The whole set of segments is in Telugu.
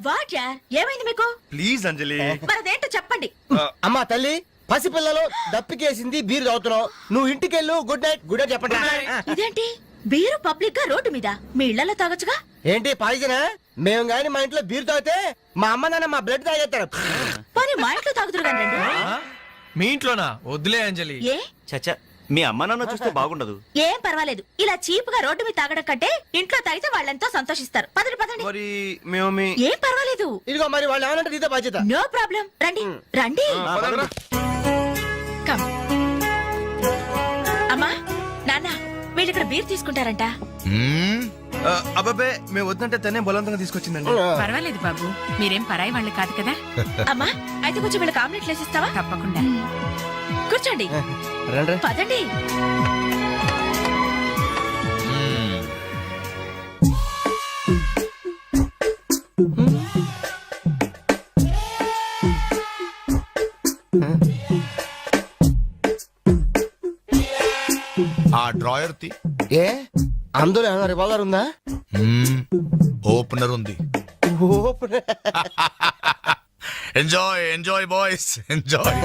వాట్ యార్ ఏమైంది మీకు? ప్లీజ్ అంజలి. మరదేంటో చెప్పండి. అమ్మా తల్లి, పసిపిల్లలు దప్పికేసింది, బీరు తాగుతున్నావు. నువ్వు ఇంటికెళ్ళు. Good night. గుడ్ నైట్ చెప్పండి. ఇదేంటి బీరు పబ్లిక్ గా రోడ్డు మీద? మీ ఇళ్లలో తాగొచ్చుగా. ఏంటి పాయిజనా? మేము గాని మా ఇంట్లో బీరు తాగితే మా అమ్మ నాన్న మా బ్లడ్ తాగేస్తారు. మరి మా ఇంట్లో తాగుతురు కానీ రండి. మీ ఇంట్లోనా? వద్దులే అంజలి. ఏ చచ్చా, మీ అమ్మ నాన్న చూస్తే బాగుండదు. ఏం పర్వాలేదు. ఇలా చీప్ గా రోడ్డు మీద తాగడం కంటే ఇంట్లో తాగితే వాళ్ళెంతో సంతోషిస్తారు. పదండి పదండి. మరి మేము ఏం పర్వాలేదు. ఇదిగో మరి వాళ్ళు ఏమనంటే నీతో బాధ్యత. No problem. రండి రండి. కమ్. అమ్మా నాన్న వీళ్ళు ఇక్కడ బీర్ తీసుకుంటారంట. అబ్బాబే మేము వద్దంటే తనే బలవంతంగా తీసుకొచ్చిందండి. పర్వాలేదు బాబు, మీరేం పరాయి వాళ్ళు కాదు కదా. అమ్మా అయితే కొంచెం వీళ్ళకి ఆమ్లెట్ వేసిస్తావా? తప్పకుండా. కూర్చోండి. రండి. పదండి. ఆ డ్రాయర్ తి ఏ అందులో ఏమైనా రివాల్వర్ ఉందా? ఓపెనర్ ఉంది. Enjoy enjoy boys enjoy.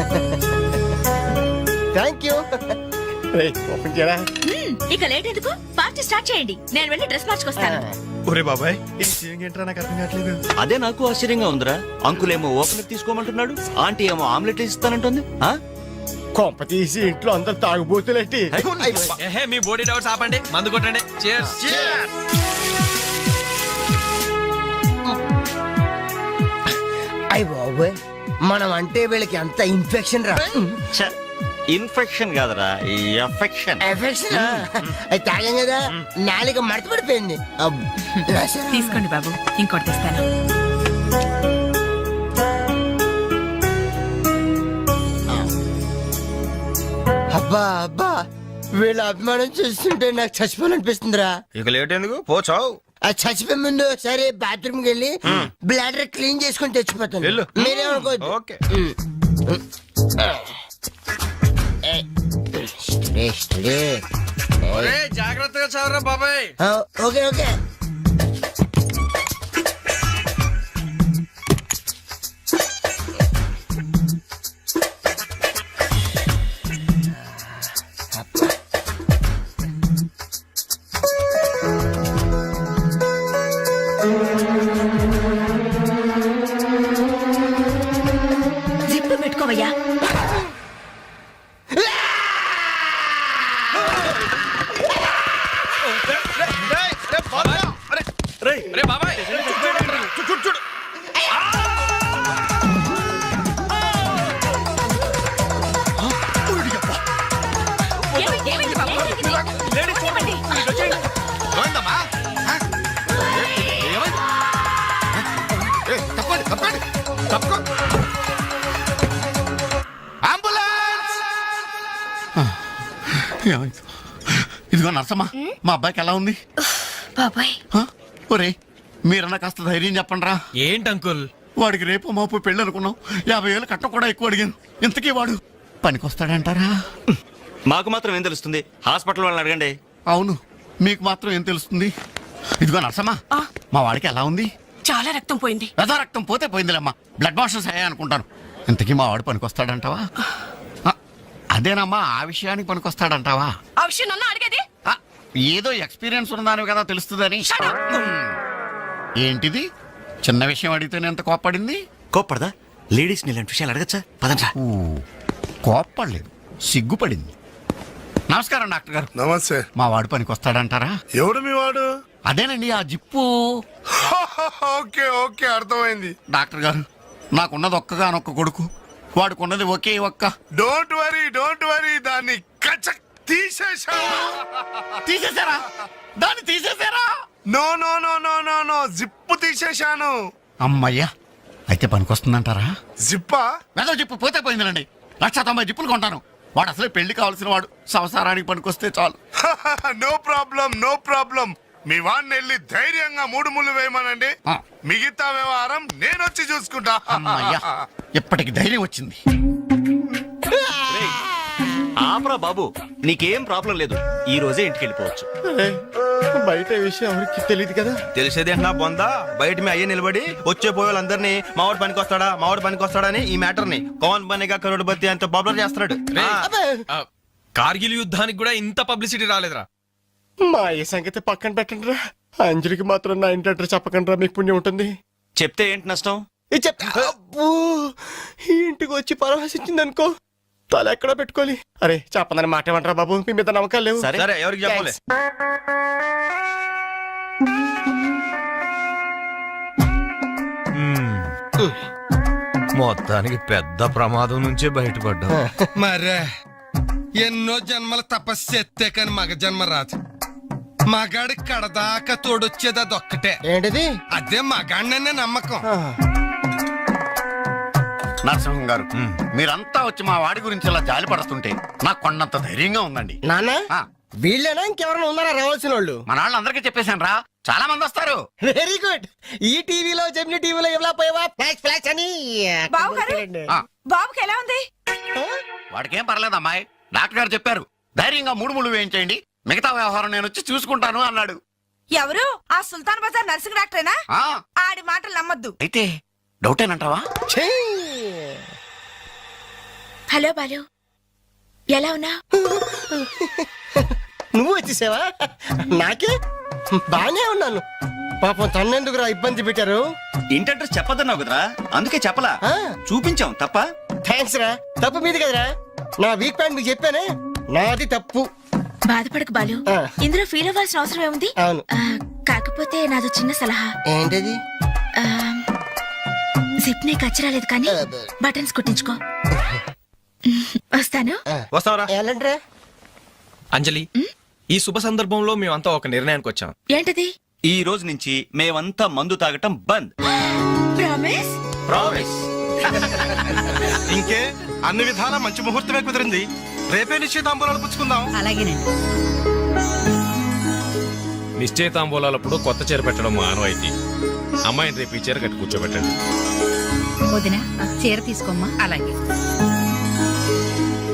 Thank you. Open చేయరా. ఇక లేట్ ఎందుకు? పార్టీ స్టార్ట్ చేయండి. నేను వెళ్ళి డ్రెస్ మార్చుకొస్తాను. ఒరే బాబాయ్, ఇది సీన్ ఏంట్రా నాకు అర్థం కావట్లేదు. అదే నాకు ఆశ్చర్యంగా ఉందిరా. అంకుల్ ఏమో ఓపెనర్ తీసుకోమంటున్నాడు, ఆంటీ ఏమో ఆమ్లెట్ ఇస్తానంటుంది. కొంప తీసి ఇంట్లో అందరు తాగుబోతులేంటి? ఏహే, మీ బాడీ డౌట్స్ ఆపండి, మందు కొట్టండి. Cheers. అయ్య బాబోయ్, మనం అంటే వీళ్ళకి అంత ఇన్ఫెక్షన్ రా. ఇన్ఫెక్షన్ కాదురా, ఎఫెక్షన్. ఎఫెక్షన్ అది తాగాం కదా, నాలుక మడత పడిపోయింది. తీసుకోండి బాబు, ఇంకోటి తెస్తాను. అబ్బా అబ్బా, వీళ్ళ అభిమానం చూస్తుంటే నాకు చచ్చిపోవాలనిపిస్తుందిరా. ఇక లేట్ ఎందుకు, పోచావు. ఆ చచ్చిపోయే ముందు సరే బాత్రూమ్ కి వెళ్ళి బ్లాడర్ క్లీన్ చేసుకొని తెచ్చిపోతాను. వెళ్ళు. మీరేమనుకోవద్దు. ఓకే. జాగ్రత్తగా చదవరా బాబాయ్. Okay okay. జిప్పు పెట్టుకోవయ్యా. రే బాబాయ్, చూడు. ఏమైంది బాబు? లేడీస్ చూడండి. ఏమైందమ్మా? తప్పండి తప్పండి తప్పుకో. అంబులెన్స్! ఏమైంది? ఇదిగో నర్సమ్మా, మా అబ్బాయికి ఎలా ఉంది? బాబాయ్ ఒరే, మీరన్నా కాస్త ధైర్యం చెప్పండి రా. ఏంటి అంకుల్? వాడికి రేపు మాపు పెళ్ళి అనుకున్నాం. 50,000 కట్ట కూడా ఎక్కువ అడిగాను. ఇంతకీ వాడు పనికొస్తాడంటారా? మాకు మాత్రం ఏం తెలుస్తుంది, హాస్పిటల్ వాళ్ళని అడగండి. అవును, మీకు మాత్రం ఏం తెలుస్తుంది? ఇదిగో నర్సమ్మా, మా వాడికి ఎలా ఉంది? చాలా రక్తం పోయింది. రథ రక్తం పోతే పోయిందిలేమ్మా, బ్లడ్ వాషెస్ అయ్యా అనుకుంటాను. ఇంతకీ మా వాడు పనికొస్తాడంటావా? అదేనమ్మా, ఆ విషయానికి పనికొస్తాడంటావా? ఆ విషయం నన్ను అడిగేది? ఏదో ఎక్స్పీరియన్స్ ఉన్నదాని కదా తెలుస్తుందని. ఏంటిది? చిన్న విషయం అడిగితేనే ఎంత కోప్పడింది? కోప్పడదా? లేడీస్ ఇలాంటి విషయాలు అడగచ్చా? పదండ్రా. కోప్పడలేదు, సిగ్గుపడింది. నమస్కారం డాక్టర్ గారు. నమస్తే. మా వాడు పనికొస్తాడంటారా? ఎవడు మీ వాడు? అదేనండి ఆ జిప్పు. ఓకే ఓకే, అర్థమైంది. డాక్టర్ గారు, నాకున్నది ఒక్కగానొక్క కొడుకు, వాడుకున్నది ఒకే ఒక్క. డోంట్ వరీ, దాన్ని కచక్ తీసేశా. తీసేశారా? దాన్ని తీసేశారా? No no no no no no, zip తీసేశాను. అమ్మయ్యా, అయితే పనికొస్తుందంటారా? జిప్పా? వెదో జిప్పు పోతే పోయిందిలండి. 190 జిప్పులు కొంటాను. వాడు అసలే పెళ్లి కావాల్సిన వాడు, సంసారానికి పనికొస్తే చాలు. No problem. మీ వాడిని వెళ్ళి ధైర్యంగా 3 ముళ్ళు వేయమనండి. మిగతా వ్యవహారం నేను వచ్చి చూసుకుంటా. అమ్మయ్యా, ఇప్పటికి ధైర్యం వచ్చింది. ఆపరా బాబు, నీకేం ప్రాబ్లం లేదు. ఈ రోజే ఇంటికి వెళ్ళిపోవచ్చు. బయట ఈ విషయం ఎవరికి తెలియదు కదా. తెలిసేది నా బొందా, బయట మీ అయ్యే నిలబడి వచ్చే పోయే వాళ్ళందరినీ మావాడు పనికి వస్తాడని ఈ మ్యాటర్ ని కౌన్ బనేగా కరోడ్పతి అంత పాపులర్ చేస్తున్నాడు. కార్గిల్ యుద్ధానికి కూడా ఇంత పబ్లిసిటీ రాలేదురా. మా ఈ సంగతి పక్కన పెట్టండి రా. అంజలికి మాత్రం నా ఇంటి అడ్రస్ చెప్పకండి రా, మీకు పుణ్యం ఉంటుంది. చెప్తే ఏంటి నష్టం? ఇది అబ్బో, ఈ ఇంటికి వచ్చి పరామర్శించింది అనుకో, తల ఎక్కడ పెట్టుకోవాలి. అరే చెప్పందని మాట ఏమంటారా బాబు, మీ మీద నమ్మకాలు లేవు. సరే ఎవరికి చెప్పలే. మొత్తానికి పెద్ద ప్రమాదం నుంచే బయటపడ్డా. మరే ఎన్నో జన్మల తపస్సు ఎత్తే కాని మగ జన్మ రాదు. మగాడి కడదాకా తోడొచ్చేది అదొక్కటే. ఏంటిది? అదే మగాడిననే నమ్మకం. నరసింహం గారు, మీరంతా వచ్చి మా వాడి గురించి ఇలా జాలి పడుతుంటే నాకు కొండంత ధైర్యంగా ఉందండి. నాన్న ఆ, వీళ్ళేనా ఇంకెవరైనా ఉన్నారా రావాల్సిన వాళ్ళు? మన వాళ్ళందరికీ చెప్పేశాను రా, చాలా మంది వస్తారు. Very good. ఈ టీవీలో జెమిని టీవీలో ఎవలా పోయావా ఫ్లాష్ ఫ్లాష్ అని. ఆ, బాబుకి ఎలా ఉంది? వాడికేం పర్లేదు అమ్మాయి, డాక్టర్ గారు చెప్పారు ధైర్యంగా 3 ముళ్ళు వేయించేయండి, మిగతా వ్యవహారం నేను వచ్చి చూసుకుంటాను అన్నాడు. ఎవరు? ఆ సుల్తాన్ బజార్ నర్సింగ్ డాక్టరేనా? ఆ, ఆడి మాటలు నమ్మద్దు. అయితే డౌటేనంటావా? ఛీ! హలో బాలు, ఎలా ఉన్నా? నువ్వు వచ్చేసావా? నాకే బానే ఉన్నాను. పాపం తన్నెందుకురా ఇబ్బంది పెట్టారు? ఇంటి అడ్రస్ చెప్పదన్నావు కదరా, అందుకే చెప్పలా. ఆ. చూపించాం తప్ప. థ్యాంక్స్ రా, తప్పు మీది కదరా. నా వీక్ పాయింట్ మీకు చెప్పానే, నాది తప్పు. బాధపడకు బాలు, ఆ. ఇందులో ఫీల్ అవ్వాల్సిన అవసరం ఏముంది? అవును. కాకపోతే నాదో చిన్న సలహా. ఏంటది? జిప్ నీ కచ్చరాలేదు కానీ బటన్స్ కుట్టించుకో. వస్తాను. వస్తావరా? ఎలాంటిరా? అంజలి, ఈ శుభ సందర్భంలో మేమంతా ఒక నిర్ణయానికి వచ్చాం. ఏంటది? ఈ రోజు నుంచి మేమంతా మందు తాగటం బంద్. ప్రామిస్? ప్రామిస్. ఇంకే అన్ని విధాల మంచి ముహూర్తమే కుదిరింది. రేపే నిశ్చితాంబూలాలు పుచ్చుకుందాం. అలాగేనండి. నిశ్చయితాంబూలాలప్పుడు కొత్త చీర పెట్టడం ఆనవాయితీ. అమ్మాయిని రేపు ఈ చీర కట్టి కూర్చోబెట్టండి. వదిన, చీర తీసుకోమ్మా. అలాగే.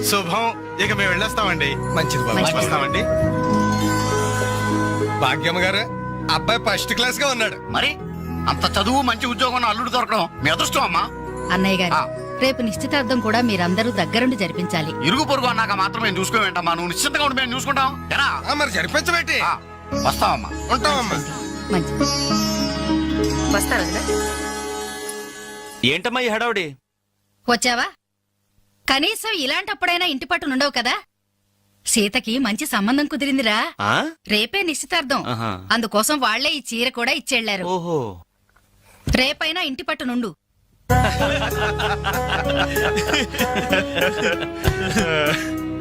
శుభం. ఇక మేము వెళ్ళేస్తామండి. మంచిది బాబు. మంచిది. వస్తామండి. భాగ్యమ్మ గారు, అబ్బాయి ఫస్ట్ క్లాస్ గా ఉన్నాడు. మరి అంత చదువు మంచి ఉద్యోగం ఉన్న అల్లుడు దొరకడం మీ అదృష్టం అమ్మా. అన్నయ్య గారు, ఆ. రేపు నిశ్చితార్థం కూడా మీరందరూ దగ్గరుండి జరిపించాలి. ఇరుగు పొరుగు అన్నాక మాత్రం మేము చూసుకోవేంటమ్మా, నువ్వు నిశ్చింతగా ఉండి మేము చూసుకుంటాం. ఎరా? మరి జరిపించబెట్టి ఆ, వస్తామమ్మా. ఉంటామమ్మా. మంచిది. వస్తారా? ఏంటమ్మా ఈ హడావుడి? వచ్చావా? కనీసం ఇలాంటప్పుడైనా ఇంటి పట్టు నుండవు కదా. సీతకి మంచి సంబంధం కుదిరిందిరా. ఆ? రేపే నిశ్చితార్థం. ఆహా. అందుకోసం వాళ్లే ఈ చీర కూడా ఇచ్చెళ్లారు. ఓహో. రేపైనా ఇంటి పట్టు నుండు.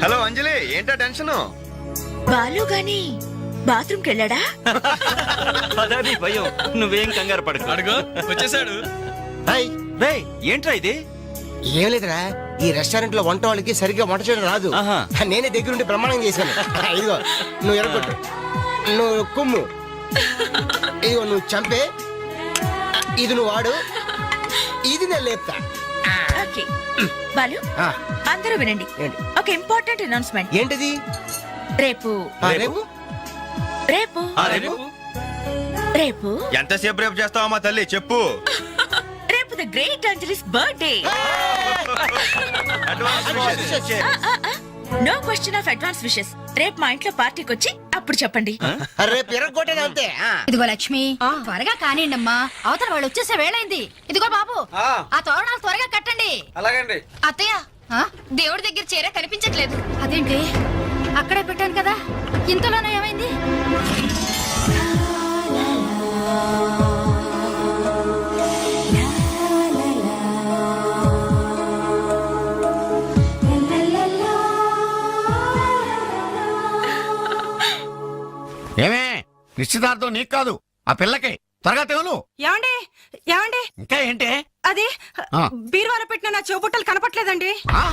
హలో అంజలి, ఏంటా టెన్షన్? బాలు గాని బాత్రూమ్కి వెళ్ళాడా? అదే భయం. నువ్వేం కంగారు పడకు. అడుగు వచ్చేసాడు. హాయ్. రేయ్, ఏంట్రా ఇది? ఏం లేదురా, ఈ రెస్టారెంట్ లో వంట వాళ్ళకి సరిగ్గా వంట చేయడం రాదు. ఆహా. నేనే దగ్గరుండి ప్రమాణం చేశాను. ఇదిగో నువ్వు ఎరగొట్టు, నువ్వు కుమ్ము, ఇదిగో నువ్వు చంపే, ఇది నువ్వు వాడు, ఇది నేను లేపుతా. ఓకే బాలు, ఆ, అందరూ వినండి. ఏంటి? ఒక ఇంపార్టెంట్ అనౌన్స్మెంట్. ఏంటిది? రేపు రేపు రేపు ఆ, రేపు? రేపు ఎంతసేపు రేపు చేస్తావమ్మా తల్లి, చెప్పు. రేపు the great Anjali's birthday. No question of advance wishes. రేపు మా ఇంట్లో పార్టీకి వచ్చి అప్పుడు చెప్పండి. రేపు ఎరగొట్టేది అంతే. ఇదిగో లక్ష్మి, త్వరగా కానివ్వండమ్మా, అవతల వాళ్ళు వచ్చేసే వేళైంది. ఇదిగో బాబు, ఆ తోరణాలు త్వరగా కట్టండి. అలాగండి. అత్తయ్య, దేవుడి దగ్గర చీర కనిపించట్లేదు. అదేంటి, అక్కడే పెట్టాను కదా, ఇంతలోనే ఏమైంది? ఏమే, నిశ్చితార్థం నీకు కాదు, ఆ పిల్లకి. త్వరగా తెలు. ఏమండి? ఏమండి? ఇంకా ఏంటి? అది ఆ. బీరువాలో పెట్టిన నా చెవుబుట్టలు కనపట్లేదండి. ఆ?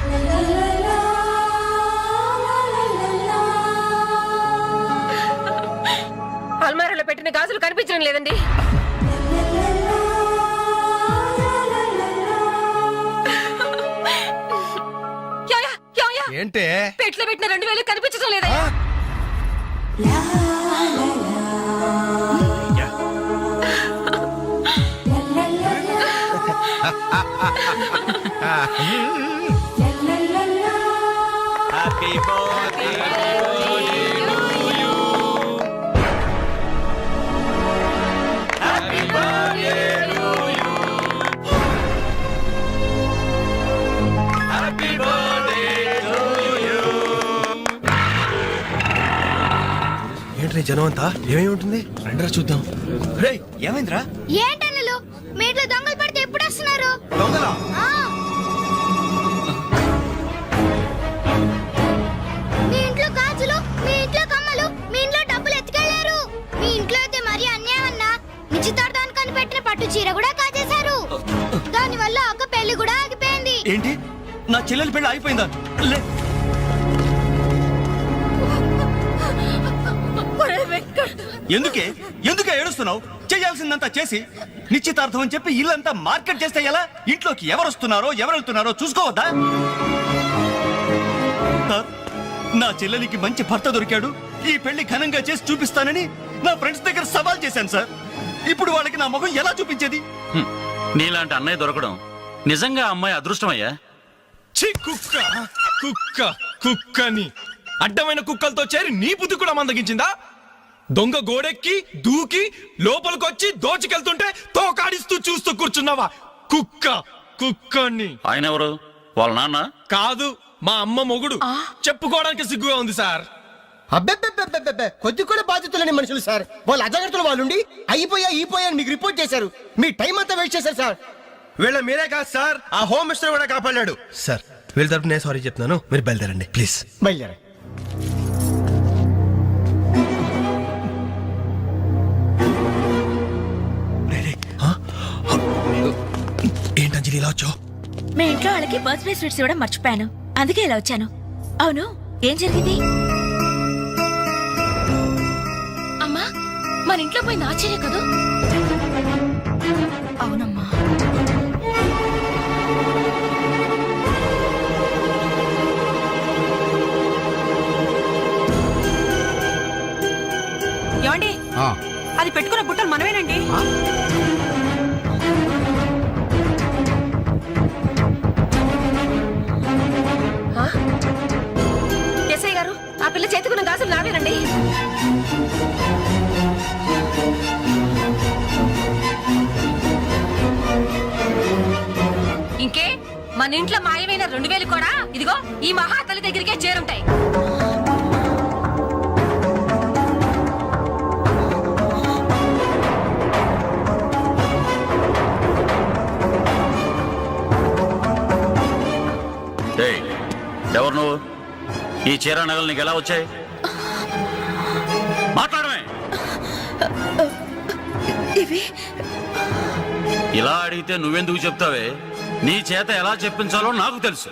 అల్మారాలో పెట్టిన గాజులు కనిపించడం లేదండి. ఏంటే పెట్లో పెట్టిన 2000 కనిపించడం లేదా హ్యాపీ బర్త్డే ఏంట్రీ జనం అంతా ఏమేమి ఉంటుంది రండిరా చూద్దాం. రే ఏమైందిరా? ఏంటన్నలు మీ ఇంట్లో దొంగలు పడితే ఎప్పుడు వస్తున్నారు? దొంగలా? మీ ఇంట్లో గాజులు, మీ ఇంట్లో కమ్మలు, మీ ఇంట్లో డబ్బులు ఎత్తుకెళ్లారు. మీ ఇంట్లో అయితే మరీ అన్యాయం అన్నా. నిశ్చితార్థానికి పెట్టిన పట్టు చీర కూడా కాజేశారు. దాని వల్ల ఒక పెళ్లి కూడా ఆగిపోయింది. ఏంటి నా చెల్లెలి పెళ్లి అయిపోయిందా? లే ఎందుకే ఎందుకే ఏడుస్తున్నావు? చేయాల్సిందంతా చేసి నిశ్చితార్థం అని చెప్పి ఇల్లంతా మార్కెట్ చేస్తే ఎలా? ఇంట్లోకి ఎవరు వస్తున్నారో ఎవరు వెళ్తున్నారో చూసుకోవద్దా? సార్, నా చెల్లెలికి మంచి భర్త దొరికాడు, ఈ పెళ్లి ఘనంగా చేసి చూపిస్తానని నా ఫ్రెండ్స్ దగ్గర సవాల్ చేశాను సార్. ఇప్పుడు వాళ్ళకి నా ముఖం ఎలా చూపించేది? నీలాంటి అన్నయ్య దొరకడం నిజంగా అమ్మాయి అదృష్టమయ్యా. ఛీ, కుక్క కుక్క కుక్కని అడ్డమైన కుక్కలతో చేరి నీ బుద్ధి కూడా మందగించిందా? దొంగ గోడెక్కి దూకి లోపలికొచ్చి దోచుకెళ్తుంటే తోకాడిస్తూ చూస్తూ కూర్చున్నావా? కుక్క కుక్కని. ఆయన ఎవరు? వాళ్ళ నాన్న? కాదు, మా అమ్మ మొగుడు. చెప్పుకోవడానికి సిగ్గుగా ఉంది సార్. అబ్బెబ్బెబ్బెబ్బెబ్బె కొద్ది కూడా బాధ్యతలేని మనుషులు సార్. వాళ్ళు అజాగ్రత్తలు వాళ్ళుండి అయిపోయా అని మీకు రిపోర్ట్ చేశారు. మీ టైం అంతా వేస్ట్ చేశారు సార్. వీళ్ళ మీరే కాదు సార్, ఆ హోమ్ మినిస్టర్ కూడా కాపాడాడు సార్. వీళ్ళ తరపు నేను సారీ చెప్తున్నాను, మీరు బయలుదేరండి ప్లీజ్. బయలుదేరా. ఏంటంజలి ఇలా వచ్చావు? మీ ఇంట్లో వాళ్ళకి బర్త్డే స్వీట్స్ ఇవ్వడం మర్చిపోయాను, అందుకే ఇలా వచ్చాను. అవును, ఏం జరిగింది? అమ్మా, మన ఇంట్లో పోయింది ఆశ్చర్య కదా? అవునమ్మా. ఏమండి, అది పెట్టుకున్న బుట్టలు మనమేనండి. ఎస్ఐ గారు, ఆ పిల్ల చేతుకున్న గాజులు నావేనండి. ఇంకే మన ఇంట్లో మాయమైన 2000 కూడా ఇదిగో ఈ మహాతల్లి దగ్గరికే చేరుంటాయి. ఎవరు నువ్వు? ఈ చీర నగలు నీకు ఎలా వచ్చాయి? మాట్లాడమే. ఇలా అడిగితే నువ్వెందుకు చెప్తావే? నీ చేత ఎలా చెప్పించాలో నాకు తెలుసు.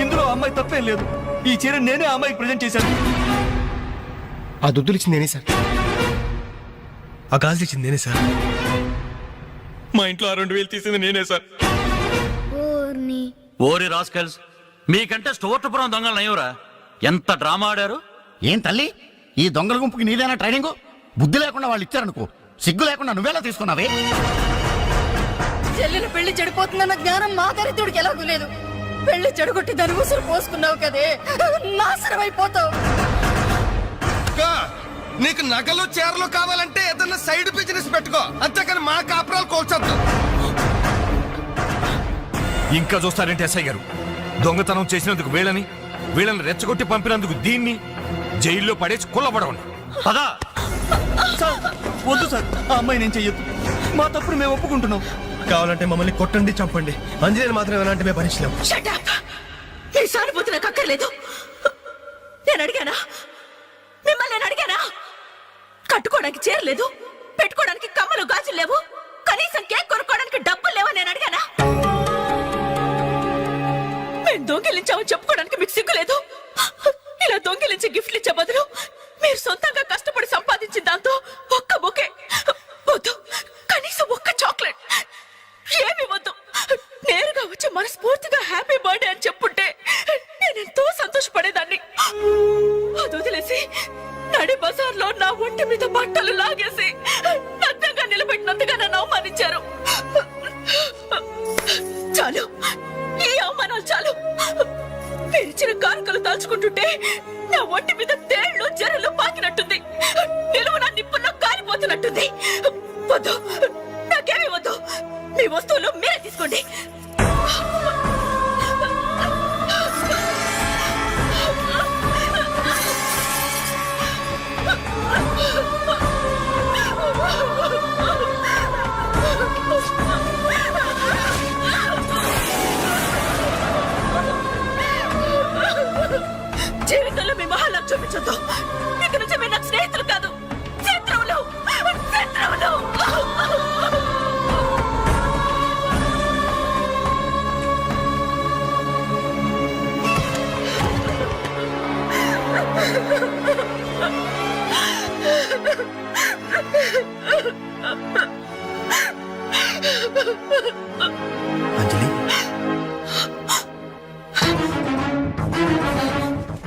ఇందులో అమ్మాయి తప్పేం లేదు. ఈ చీర నేనే అమ్మాయికి ప్రజెంట్ చేశాను. ఆ దుద్దులు ఇచ్చింది నేనే సార్, ఆ గాజులు ఇచ్చింది నేనే సార్. మా ఇంట్లో ఆ 2000 తీసింది నేనే సార్. ఓరి రాస్కల్స్, మీకంటే స్టోర్టపురం దొంగలు నయ్యవరా? ఎంత డ్రామా ఆడారు. ఏం తల్లి, ఈ దొంగల గుంపుకి నీదేనా ట్రైనింగ్? బుద్ధి లేకుండా వాళ్ళు ఇచ్చారనుకో, సిగ్గు లేకుండా నువ్వెలా తీసుకున్నావే? చెల్లెలు పెళ్లి చెడిపోతుందన్న జ్ఞానం మా దరిద్రుడికి ఎలాగూ లేదు. పెళ్లి చెడగొట్టి దాని ఉసురు పోసుకున్నావు కదే, నాశనం అయిపోతావు. నీకు నగలు చీరలు కావాలంటే ఏదన్నా సైడ్ బిజినెస్ పెట్టుకో, అంతేకాని మా కాపురాలు కోల్చొద్దు. ఇంకా చూస్తారంటే ఎస్ఐ గారు, దొంగతనం చేసినందుకు వీళ్ళని రెచ్చగొట్టి పంపినందుకు దీన్ని జైల్లో పడేసి కుల్లబడవండి. పదా సార్, వద్దు సార్, ఆ అమ్మాయి నేను చెయ్యొద్దు. మా తప్పుడు మేము ఒప్పుకుంటున్నాం. కావాలంటే మమ్మల్ని కొట్టండి, చంపండి, అంజలిని మాత్రం ఎలాంటి మేము భరించలేము. ఈ సానుభూతి నాకు అక్కర్లేదు. నేను అడిగానా? మిమ్మల్ని నేను అడిగానా? కట్టుకోవడానికి చీరలేదు, పెట్టుకోవడానికి కమ్మలు గాజులు లేవు, కనీసం కేక్ కొనుక్కోవడానికి డబ్బులు లేవని నేను అడిగానా? మేము దొంగిలించామని చెప్పుకోవడానికి మీకు సిగ్గు లేదు. ఇలా దొంగిలించి గిఫ్ట్లు ఇచ్చే బదులు మీరు సొంతంగా కష్టపడి సంపాదించిన దాంతో ఒక్క బొకే వద్దు, కనీసం ఒక్క చాక్లెట్ ఏమి వద్దు. నేరుగా వచ్చి మనస్ఫూర్తిగా హ్యాపీ బర్త్డే అని చెప్పుంటే నేనెంతో సంతోషపడేదాన్ని. అది వదిలేసి నడి బజార్లో నా ఒంటి మీద బట్టలు లాగేసి నగ్నంగా నిలబెట్టినందుగా నన్ను అవమానించారు. చాలు, ఈ అవమానాలు చాలు. పిలిచిన కానుకలు దాచుకుంటుంటే నా ఒంటి మీద తేళ్లు జరలు పాకినట్టుంది, నిలువున నిప్పుల్లో కాలిపోతున్నట్టుంది. వద్దు, నాకేమీ వద్దు. మీ వస్తువులు మీరే తీసుకోండి. జీవితంలో మీ మహాలకు చూపించొద్దు. ఇక నుంచి మీరు నాకు స్నేహితులు కాదు, శత్రువులు. శత్రువులు. అంజలి,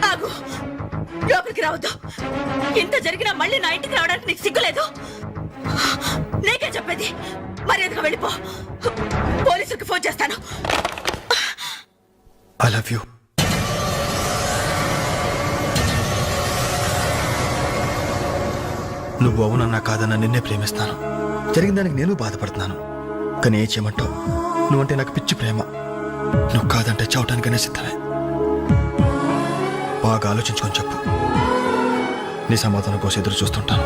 ఆగు, లోపలికి రావద్దు. ఇంత జరిగినా మళ్ళీ నా ఇంటికి రావడానికి నీకు సిగ్గులేదు? నీకే చెప్పేది, మర్యాదగా వెళ్ళిపో. పోలీసులకు ఫోన్ చేస్తాను. I love you. నువ్వు అవునన్నా కాదన్నా నిన్నే ప్రేమిస్తాను. జరిగిన దానికి నేను బాధపడుతున్నాను, కానీ ఏం చేయమంటావు? నువ్వంటే నాకు పిచ్చి ప్రేమ. నువ్వు కాదంటే చావటానికనే సిద్ధమే. బాగా ఆలోచించుకొని చెప్పు. నీ సమాధానం కోసం ఎదురు చూస్తుంటాను.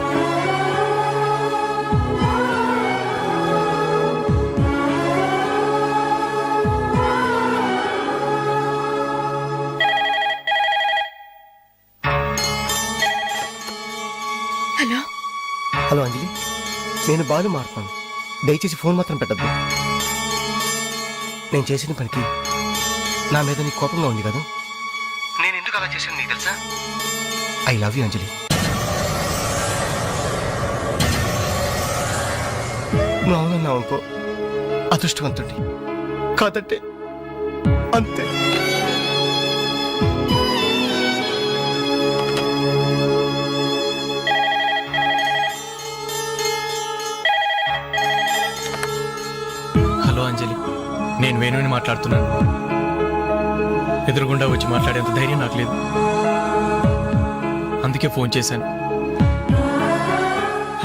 హలో. హలో అంజలి, నేను బాలు మారుతాను. దయచేసి ఫోన్ మాత్రం పెట్టద్దు. నేను చేసిన పనికి నా మీద నీకు కోపంగా ఉంది కదా? నేను ఎందుకు అలా చేశాను నీకు తెలుసా? ఐ లవ్ యూ అంజలి. నువ్వు అవునన్నావు అనుకో, అదృష్టవంతుడి. కాదంటే అంతే. హలో అంజలి, నేను వేణుని మాట్లాడుతున్నాను. ఎదురుగుండా వచ్చి మాట్లాడేంత ధైర్యం నాకు లేదు, అందుకే ఫోన్ చేశాను.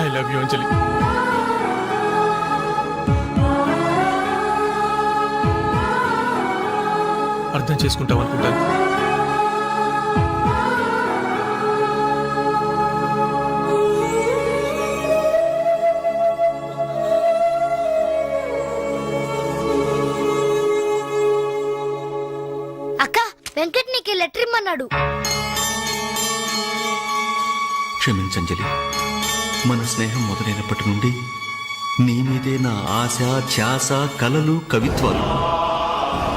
ఐ లవ్ యూ అంజలి. అర్థం చేసుకుంటావు అనుకుంటాను. అక్క, వెంకట్ నీకు లెటర్ ఇమ్మన్నాడు. క్షమించంజలి, మన స్నేహం మొదలైనప్పటి నుండి నీ మీదే నా ఆశ, ధ్యాస, కలలు, కవిత్వాలు.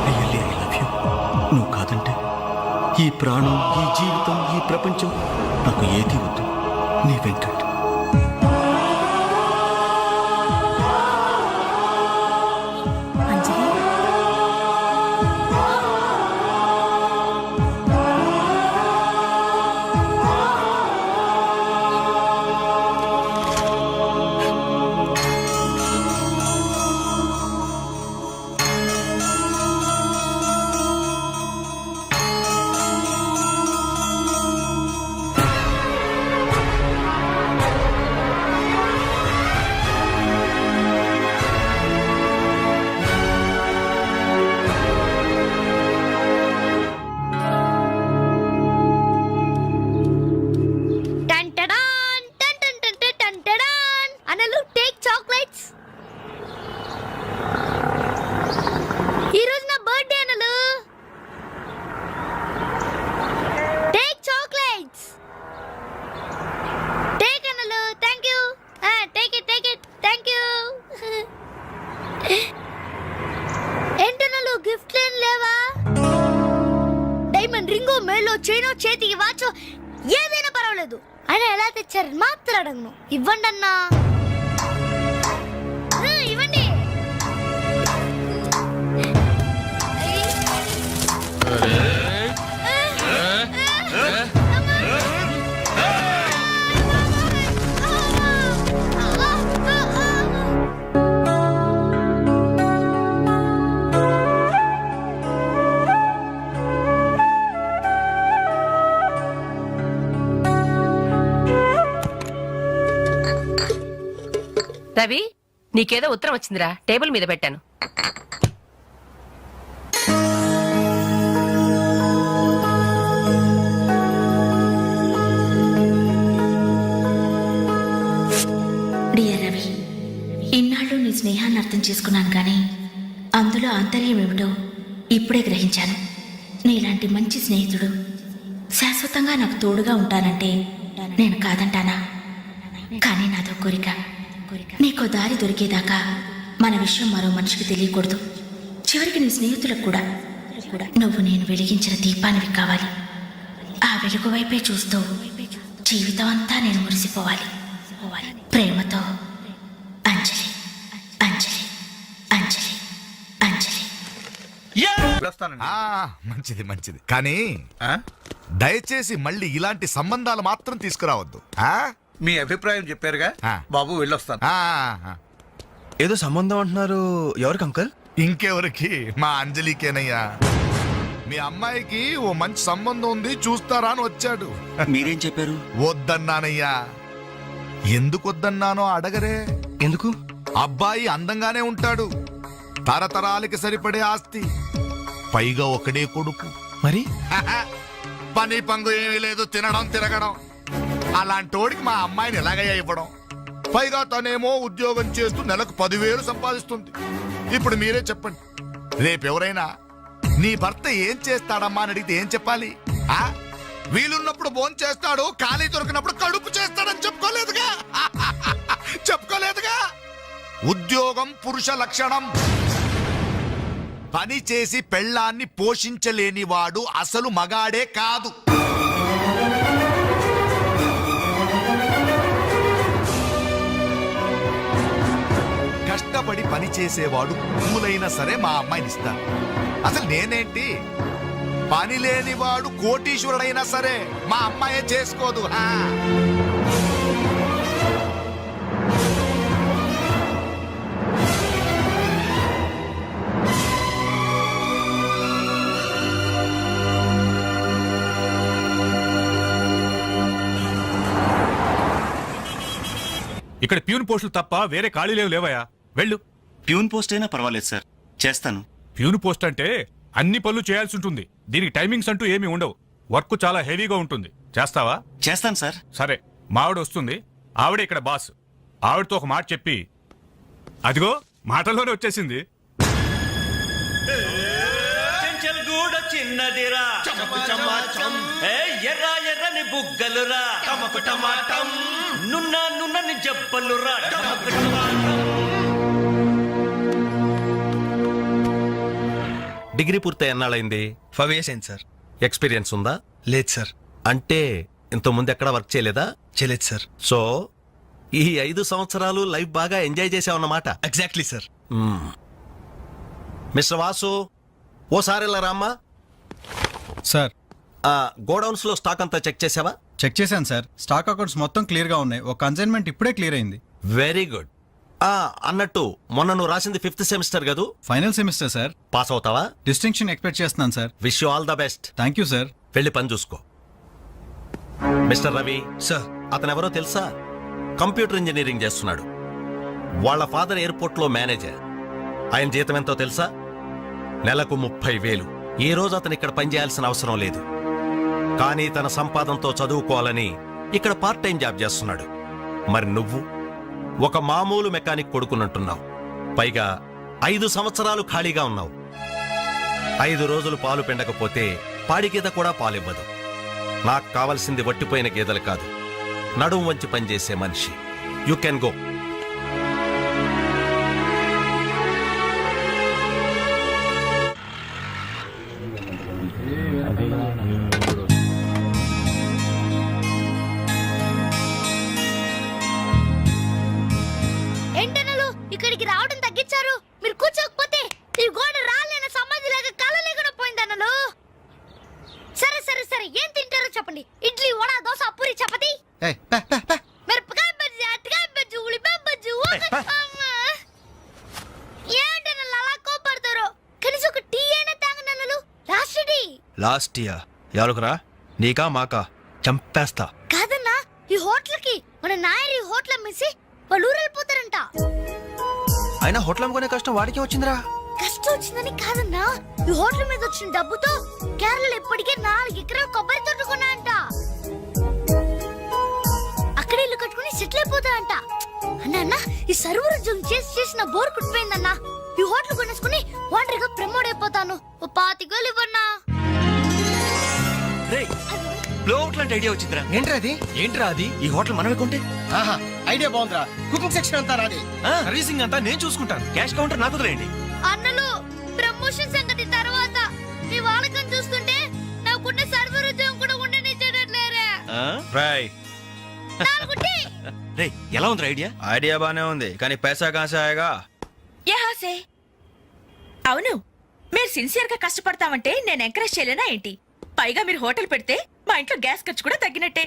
Really I love you. నువ్వు కాదంటే ఈ ప్రాణం, ఈ జీవితం, ఈ ప్రపంచం నాకు ఏది వద్దు. నీ వెంకట్. డైమండ్ రింగు మేలో చైనో చేతికి వాచో ఏదైనా పర్వాలేదు. ఆయన ఎలా తెచ్చారని మాత్రం అడగను. ఇవ్వండి అన్నా, ఇవ్వండి. రవి, నీకేదో ఉత్తరం వచ్చిందిరా, టేబుల్ మీద పెట్టాను. డియర్ రవి, ఇన్నాళ్ళు నీ స్నేహాన్ని అర్థం చేసుకున్నాను కానీ అందులో ఆంతర్యం ఏమిటో ఇప్పుడే గ్రహించాను. నీలాంటి మంచి స్నేహితుడు శాశ్వతంగా నాకు తోడుగా ఉంటానంటే నేను కాదంటానా? కానీ నాదో కోరిక, నీకో దారి దొరికేదాకా మన విషయం మరో మనిషికి తెలియకూడదు. చివరికి నీ స్నేహితులకు కూడా నువ్వు నేను వెలిగించిన దీపానివి కావాలి. ఆ వెలుగు వైపే చూస్తూ జీవితం అంతా నేను మురిసిపోవాలి. ప్రేమతో అంజలి, అంజలి, అంజలి, అంజలి. మంచిది మంచిది, కానీ దయచేసి మళ్ళీ ఇలాంటి సంబంధాలు మాత్రం తీసుకురావద్దు. మీ అభిప్రాయం చెప్పారుగా బాబు, వెళ్ళొస్తాను. ఏదో సంబంధం అంటున్నారు, ఎవరికి అంకల్? ఇంకెవరికి? మా అంజలికేనయ్యా. మీ అమ్మాయికి ఓ మంచి సంబంధం ఉంది, చూస్తారా అని వచ్చాడు. మీరేం చెప్పారు? వద్దన్నానయ్యా. ఎందుకు వద్దన్నానో అడగరే. ఎందుకు? అబ్బాయి అందంగానే ఉంటాడు, తరతరాలకి సరిపడే ఆస్తి, పైగా ఒకడే కొడుకు. మరి పని పంగు ఏమీ లేదు, తినడం తిరగడం. అలాంటోడికి మా అమ్మాయిని ఎలాగయ్యా ఇవ్వడం? పైగా తనేమో ఉద్యోగం చేస్తూ నెలకు 10,000 సంపాదిస్తుంది. ఇప్పుడు మీరే చెప్పండి, రేపెవరైనా నీ భర్త ఏం చేస్తాడమ్మా అని అడిగితే ఏం చెప్పాలి? వీలున్నప్పుడు భోజనం చేస్తాడు, ఖాళీ దొరికినప్పుడు కడుపు చేస్తాడని చెప్పుకోలేదుగా. చెప్పుకోలేదుగా. ఉద్యోగం పురుష లక్షణం. పని చేసి పెళ్ళాన్ని పోషించలేని వాడు అసలు మగాడే కాదు. కష్టపడి పని చేసేవాడు పూలైనా సరే మా అమ్మాయిని ఇస్తాను. అసలు నేనేంటి, పని లేనివాడు కోటీశ్వరుడైనా సరే మా అమ్మాయే చేసుకోదు. ఇక్కడ ప్యూన్ పోస్టులు తప్ప వేరే ఖాళీలేవు లేవయా, వెళ్ళు. ప్యూన్ పోస్ట్ అయినా పర్వాలేదు సార్, చేస్తాను. ప్యూన్ పోస్ట్ అంటే అన్ని పనులు చేయాల్సి ఉంటుంది. దీనికి టైమింగ్స్ అంటూ ఏమీ ఉండవు. వర్క్ చాలా హెవీగా ఉంటుంది. చేస్తావా? చేస్తాను సార్. సరే, మావిడ వస్తుంది, ఆవిడే ఇక్కడ బాస్. ఆవిడతో ఒక మాట చెప్పి, అదిగో మాటల్లోనే వచ్చేసింది. చిన్నదిరా ఎర్ర ఎర్రని బుగ్గలురా, నున్న నున్నని జబ్బలురా. డిగ్రీ పూర్తి ఎన్నాళ్ళైంది? 5 years అయింది సార్. ఎక్స్పీరియన్స్ ఉందా? లేదు సార్. అంటే ఇంత ముందు ఎక్కడ వర్క్ చేయలేదా? చేయలేదు సార్. సో ఈ 5 సంవత్సరాలు లైఫ్ బాగా ఎంజాయ్ చేసావన్నమాట. Exactly sir. మిస్టర్ వాసు, ఓసారి ఇలా రామ్మా. సార్, గోడౌన్స్ లో స్టాక్ అంతా చెక్ చేసావా? చెక్ చేశాను సార్. స్టాక్ అకౌంట్స్ మొత్తం క్లియర్ గా ఉన్నాయి. ఒక కన్సైన్మెంట్ ఇప్పుడే క్లియర్ అయింది. Very good. అన్నట్టు మొన్న నువ్వు రాసింది 5th సెమిస్టర్ కదూ? Final semester sir. పాస్ అవుతావా? డిస్టింక్షన్ ఎక్స్పెక్ట్ చేస్తున్నాను sir. Wish you all the best. Thank you sir. వెళ్ళి పని చూసుకో. మిస్టర్ రవి సార్, అతను ఎవరో తెలుసా? కంప్యూటర్ ఇంజనీరింగ్ చేస్తున్నాడు. వాళ్ళ ఫాదర్ ఎయిర్పోర్ట్ లో మేనేజర్. ఆయన జీతం ఎంతో తెలుసా? నెలకు 30,000. ఈ రోజు అతను ఇక్కడ పనిచేయాల్సిన అవసరం లేదు, కానీ తన సంపాదనతో చదువుకోవాలని ఇక్కడ పార్ట్ టైం జాబ్ చేస్తున్నాడు. మరి నువ్వు ఒక మామూలు మెకానిక్ కొడుకున్నట్టున్నావు. పైగా 5 సంవత్సరాలు ఖాళీగా ఉన్నావు. 5 రోజులు పాలు పిండకపోతే పాడి గీత కూడా పాలివ్వదు. నాకు కావలసింది వట్టిపోయిన గేదెలు కాదు, నడుం వంచి పనిచేసే మనిషి. You can go. చెప్పండి. ఇడ్లీ, వడ, దోశ, పూరి, చపాతి, ఏయ్, పే, పే, పే. మిరపకాయ బజ్జీ, అరటికాయ బజ్జీ, ఉల్లిపాయ బజ్జీ. ఏంటి నన్ను అలా కోపడతారు? కనీసం ఒక టీ అయినా తాగనన్నారు. లాస్ట్ టీ లాస్ట్ ఇయర్ ఎవరుకురా నీకా మాకా చంపేస్తా. కాదన్నా, ఈ హోటల్ కి మన నాయర్ ఈ హోటల్ అమ్మేసి వాళ్ళు ఊరు వెళ్ళిపోతారంట. అయినా హోటల్ అమ్ముకునే కష్టం వాడికి వచ్చిందిరా. కష్టం వచ్చిందని కాదన్నా, ఈ హోటల్ మీద వచ్చిన డబ్బుతో కేరళలో ఇప్పటికే 4 ఎకరాలు కొబ్బరి తోట కొన్నాయంట. అక్కడ ఇల్లు కట్టుకుని సెటిల్ అయిపోతాయంట. అన్న ఈ సర్వర్ ఉద్యోగం చేసిన బోర్ కుట్టిపోయిందన్నా. ఈ హోటల్ కొనేసుకుని వాటర్ గా ప్రమోట్ అయిపోతాను. ఓ 25 వేలు ఇవ్వన్నా. బ్లోఅవుట్ లాంటి ఐడియా వచ్చిందిరా. ఏంట్రా అది ఈ హోటల్ మనమే కొంటే ఆహా ఐడియా బాగుందిరా. కుకింగ్ సెక్షన్ అంతా రాది. సర్వీసింగ్ అంతా నేను చూసుకుంటాను. క్యాష్ కౌంటర్ నాకు వదిలేయండి. అన్నలు ప్రమోషన్ సంగతి తర్వాత. మీ వాళ్ళకం చూస్తుంటే నాకున్న సర్వర్ ఉద్యోగం కూడా ఉండనిచ్చేటట్లేరే. రాయ్ రే ఎలా ఉంది ఐడియా? ఐడియా బానే ఉంది కానీ పైసా కాసాయగా. యహాసే అవును, మీరు సిన్సియర్ గా కష్టపడతామంటే నేను ఎంకరేజ్ చేయలేనా ఏంటి? పైగా మీరు హోటల్ పెడితే మా ఇంట్లో గ్యాస్ ఖర్చు కూడా తగ్గినట్టే.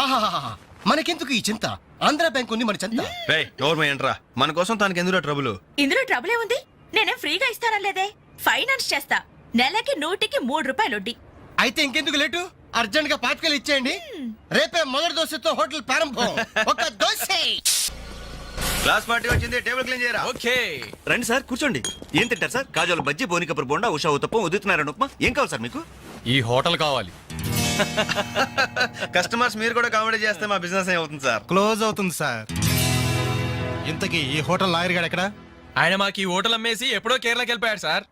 ఆహాహాహా. మనకెందుకు ఈ చింత? ఆంధ్ర బ్యాంక్ ఉంది మన చింత. రేయ్ నోర్మ ఏంట్రా, మన కోసం తనకి ఎందులో ట్రబుల్? ఇందులో ట్రబుల్ ఏముంది? నేనేం ఫ్రీగా ఇస్తానలేదే, ఫైనాన్స్ చేస్తా. నెలకి 100కి 3 రూపాయలు వడ్డీ. అయితే ఇంకెందుకు లేటు? అర్జెంట్ గా 5 ఇచ్చేయండి. రేపే మొదటి దోశతో హోటల్ ప్రారంభం. ఒక దోశ. క్లాస్ పార్టీ వచ్చింది, టేబుల్ క్లీన్ చేయరా. ఓకే రండి సార్ కూర్చోండి. ఏం తింటారు సార్? కాజాలు బజ్జీ, బోనికపూర్ బోండా, ఉషా ఉత్తప్పం, ఉదితనారాయణ ఉప్మా. ఏం కావాలి సార్ మీకు? ఈ హోటల్ కావాలి. కస్టమర్స్ మీరు కూడా కామెడీ చేస్తే మా బిజినెస్ ఏమవుతుంది సార్? క్లోజ్ అవుతుంది సార్. ఇంతకీ ఈ హోటల్ లాయర్ గారు ఎక్కడ? ఆయన మాకు ఈ హోటల్ అమ్మేసి ఎప్పుడో కేరళకి వెళ్ళిపోయాడు సార్.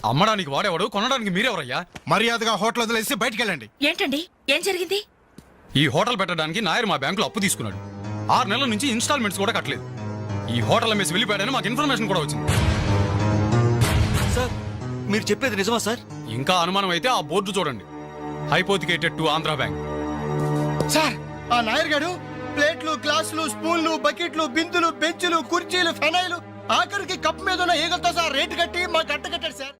అమ్మడానికి వాడేవాడు, కొనడానికి మీరెవరయ్యా? మర్యాదగా హోటల్ వదిలేసి బయటికి వెళ్ళండి. ఏంటండి, ఏం జరిగింది? ఈ హోటల్ పెట్టడానికి నాయర్ మా బ్యాంకులో అప్పు తీసుకున్నాడు. 6 నెలల నుంచి ఇన్స్టాల్మెంట్స్ కూడా కట్టలేదు. ఈ హోటల్ అమ్మేసి వెళ్ళిపోయాడని మాకు ఇన్ఫర్మేషన్ కూడా వచ్చింది. సార్ మీరు చెప్పేది నిజమా సార్? ఇంకా అనుమానం అయితే ఆ బోర్డు చూడండి, hypothecated to Andhra bank. Sir ఆ నాయర్ గారు ప్లేట్లు, గ్లాసులు, స్పూన్లు, బకెట్లు, బిందులు, బెంచులు, కుర్చీలు, ఫెనాయిలు, ఆఖరికి కప్ మీద ఉన్న ఈగలతో సార్ రేటు కట్టి మాకు అట్ట కట్టాడు సార్.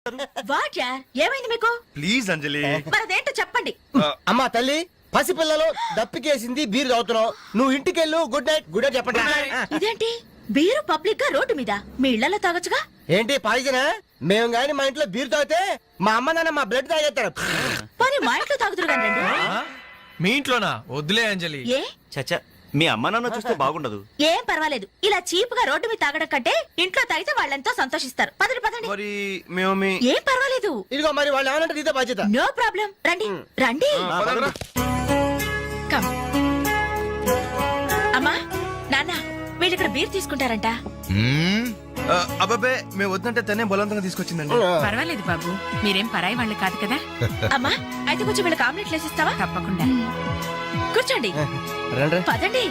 వాట్ యార్, ఏమైంది మీకు? ప్లీజ్ అంజలి. మరదేంటో చెప్పండి. అమ్మా తల్లి, పసిపిల్లలు దప్పికేసింది, బీరు తాగుతున్నావు. నువ్వు ఇంటికెళ్ళు. Good night. గుడ్ నైట్ చెప్పండి. ఇదేంటి బీరు పబ్లిక్ గా రోడ్డు మీద? మీ ఇళ్లలో తాగొచ్చుగా. ఏంటి పాయిజనా? మేము గాని మా ఇంట్లో బీరు తాగితే మా అమ్మ నాన్న మా బ్లడ్ తాగేస్తారు. పోనీ మా ఇంట్లో తాగుతురు కానీ రండి. మీ ఇంట్లోనా? వద్దులే అంజలి. ఏ చచ్చా, మీ అమ్మ నాన్న చూస్తే బాగుండదు. ఏం పర్వాలేదు, ఇలా చీప్ గా రోడ్డు మీద తాగడం కంటే ఇంట్లో తాగితే వాళ్ళెంతో సంతోషిస్తారు. పదండి పదండి. మరి మేము మీ ఏం పర్వాలేదు. ఇదిగో మరి వాళ్ళు ఏమనంటే నీతో బాధ్యత. No problem. రండి రండి. కమ్. అమ్మా నాన్న, వీళ్ళు ఇక్కడ బీర్ తీసుకుంటారంట. అబ్బాబే మేము వద్దంటే తనే బలవంతంగా తీసుకొచ్చిందండి. పర్వాలేదు బాబు, మీరేం పరాయి వాళ్ళు కాదు కదా. అమ్మా అయితే కొంచెం వీళ్ళకి ఆమ్లెట్లు వేసిస్తావా? తప్పకుండా. కూర్చోండి. రండి. పదండి.